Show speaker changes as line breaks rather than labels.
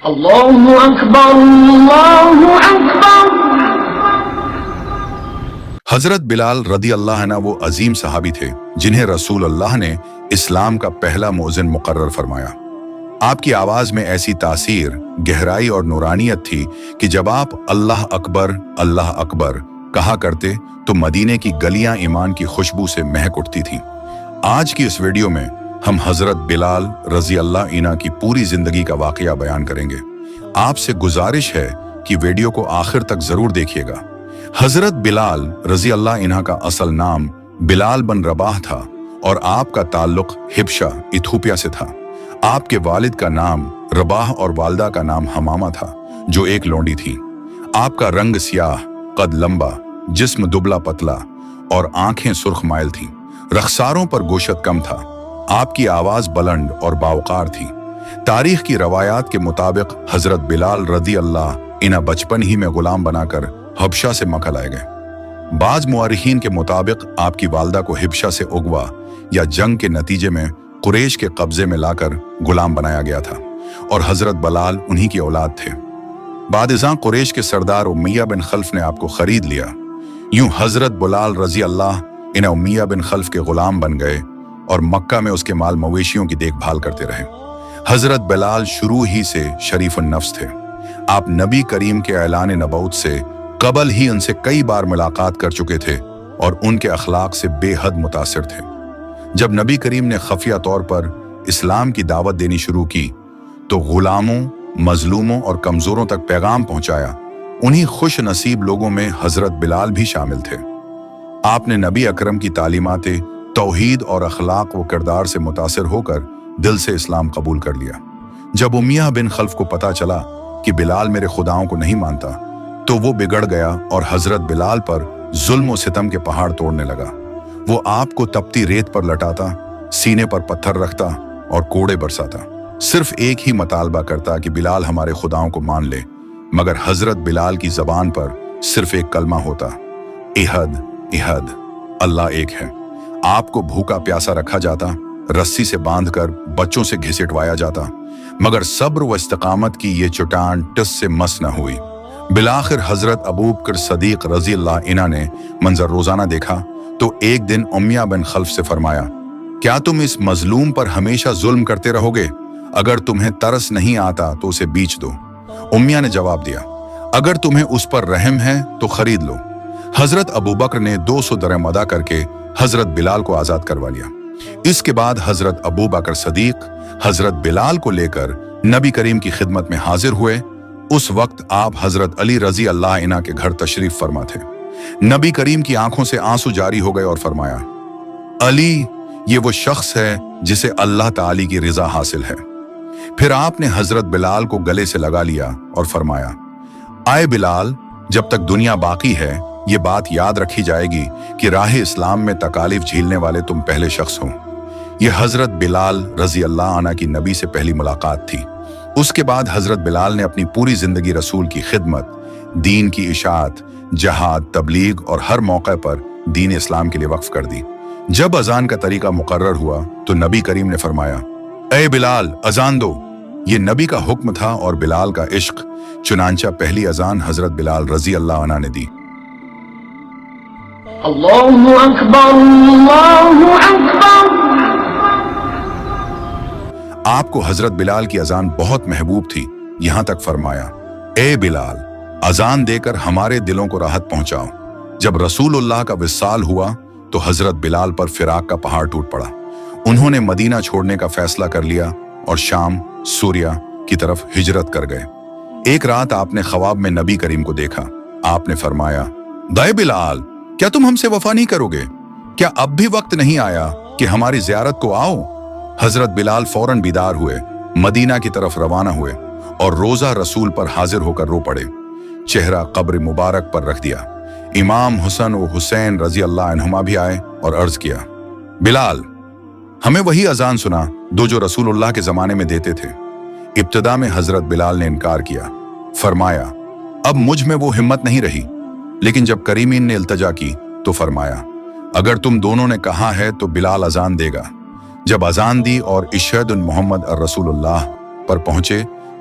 اللہ اکبر اللہ اکبر۔
حضرت بلال رضی اللہ عنہ وہ عظیم صحابی تھے جنہیں رسول اللہ نے اسلام کا پہلا مؤذن مقرر فرمایا۔ آپ کی آواز میں ایسی تاثیر، گہرائی اور نورانیت تھی کہ جب آپ اللہ اکبر کہا کرتے تو مدینے کی گلیاں ایمان کی خوشبو سے مہک اٹھتی تھیں۔ آج کی اس ویڈیو میں ہم حضرت بلال رضی اللہ عنہ کی پوری زندگی کا واقعہ بیان کریں گے۔ آپ سے گزارش ہے کہ ویڈیو کو آخر تک ضرور دیکھیے گا۔ حضرت بلال رضی اللہ عنہ کا اصل نام بلال بن رباح تھا اور آپ کا تعلق حبشہ ایتھوپیا سے تھا۔ آپ کے والد کا نام رباح اور والدہ کا نام حمامہ تھا جو ایک لونڈی تھی۔ آپ کا رنگ سیاہ، قد لمبا، جسم دبلا پتلا اور آنکھیں سرخ مائل تھیں۔ رخساروں پر گوشت کم تھا۔ آپ کی آواز بلند اور باوقار تھی۔ تاریخ کی روایات کے مطابق حضرت بلال رضی اللہ عنہ بچپن ہی میں غلام بنا کر حبشہ سے مکہ لائے گئے۔ بعض مورخین کے مطابق آپ کی والدہ کو حبشہ سے اغوا یا جنگ کے نتیجے میں قریش کے قبضے میں لا کر غلام بنایا گیا تھا اور حضرت بلال انہی کی اولاد تھے۔ بعد ازاں قریش کے سردار امیہ بن خلف نے آپ کو خرید لیا۔ یوں حضرت بلال رضی اللہ عنہ امیہ بن خلف کے غلام بن گئے اور مکہ میں اس کے مال مویشیوں کی دیکھ بھال کرتے رہے۔ حضرت بلال شروع ہی سے شریف النفس تھے۔ آپ نبی کریم کے اعلان نبوت سے قبل ہی ان سے کئی بار ملاقات کر چکے تھے اور ان کے اخلاق سے بے حد متاثر تھے۔ جب نبی کریم نے خفیہ طور پر اسلام کی دعوت دینی شروع کی تو غلاموں، مظلوموں اور کمزوروں تک پیغام پہنچایا۔ انہی خوش نصیب لوگوں میں حضرت بلال بھی شامل تھے۔ آپ نے نبی اکرم کی تعلیمات توحید اور اخلاق و کردار سے متاثر ہو کر دل سے اسلام قبول کر لیا۔ جب امیہ بن خلف کو پتا چلا کہ بلال میرے خداؤں کو نہیں مانتا تو وہ بگڑ گیا اور حضرت بلال پر ظلم و ستم کے پہاڑ توڑنے لگا۔ وہ آپ کو تپتی ریت پر لٹاتا، سینے پر پتھر رکھتا اور کوڑے برساتا۔ صرف ایک ہی مطالبہ کرتا کہ بلال ہمارے خداؤں کو مان لے، مگر حضرت بلال کی زبان پر صرف ایک کلمہ ہوتا، احد احد، اللہ ایک ہے۔ آپ کو بھوکا پیاسا رکھا جاتا، رسی سے باندھ کر بچوں سے گھسیٹوایا جاتا، مگر صبر و استقامت کی یہ چٹان ٹس سے مس نہ ہوئی۔ بالآخر حضرت ابوبکر صدیق رضی اللہ عنہ نے منظر روزانہ دیکھا تو ایک دن امیہ بن خلف سے فرمایا، کیا تم اس مظلوم پر ہمیشہ ظلم کرتے رہو گے؟ اگر تمہیں ترس نہیں آتا تو اسے بیچ دو۔ امیہ نے جواب دیا، اگر تمہیں اس پر رحم ہے تو خرید لو۔ حضرت ابوبکر نے 200 درہم ادا کر کے حضرت بلال کو آزاد کروا لیا۔ اس کے بعد حضرت ابوبکر صدیق حضرت بلال کو لے کر نبی کریم کی خدمت میں حاضر ہوئے۔ اس وقت آپ حضرت علی رضی اللہ عنہ کے گھر تشریف فرما تھے۔ نبی کریم کی آنکھوں سے آنسو جاری ہو گئے اور فرمایا، علی، یہ وہ شخص ہے جسے اللہ تعالی کی رضا حاصل ہے۔ پھر آپ نے حضرت بلال کو گلے سے لگا لیا اور فرمایا، آئے بلال، جب تک دنیا باقی ہے یہ بات یاد رکھی جائے گی کہ راہ اسلام میں تکالیف جھیلنے والے تم پہلے شخص ہو۔ یہ حضرت بلال رضی اللہ عنہ کی نبی سے پہلی ملاقات تھی۔ اس کے بعد حضرت بلال نے اپنی پوری زندگی رسول کی خدمت، دین کی اشاعت، جہاد، تبلیغ اور ہر موقع پر دین اسلام کے لیے وقف کر دی۔ جب اذان کا طریقہ مقرر ہوا تو نبی کریم نے فرمایا، اے بلال، اذان دو۔ یہ نبی کا حکم تھا اور بلال کا عشق، چنانچہ پہلی اذان حضرت بلال رضی اللہ عنہ نے دی۔
اللہ اکبر اللہ اکبر۔
آپ کو حضرت بلال کی اذان بہت محبوب تھی، یہاں تک فرمایا، اے بلال، اذان دے کر ہمارے دلوں کو راحت پہنچاؤ۔ جب رسول اللہ کا وصال ہوا تو حضرت بلال پر فراق کا پہاڑ ٹوٹ پڑا۔ انہوں نے مدینہ چھوڑنے کا فیصلہ کر لیا اور شام، سوریہ کی طرف ہجرت کر گئے۔ ایک رات آپ نے خواب میں نبی کریم کو دیکھا۔ آپ نے فرمایا، دائے بلال، کیا تم ہم سے وفا نہیں کرو گے؟ کیا اب بھی وقت نہیں آیا کہ ہماری زیارت کو آؤ؟ حضرت بلال فوراً بیدار ہوئے، مدینہ کی طرف روانہ ہوئے اور روزہ رسول پر حاضر ہو کر رو پڑے۔ چہرہ قبر مبارک پر رکھ دیا۔ امام حسن و حسین رضی اللہ عنہما بھی آئے اور عرض کیا، بلال، ہمیں وہی اذان سنا جو رسول اللہ کے زمانے میں دیتے تھے۔ ابتدا میں حضرت بلال نے انکار کیا، فرمایا، اب مجھ میں وہ ہمت نہیں رہی۔ لیکن جب کریمین نے التجا کی تو فرمایا، اگر تم دونوں نے کہا ہے تو بلال اذان دے گا۔ جب اذان دی اور اشہد محمد الرسول اللہ پر پہنچے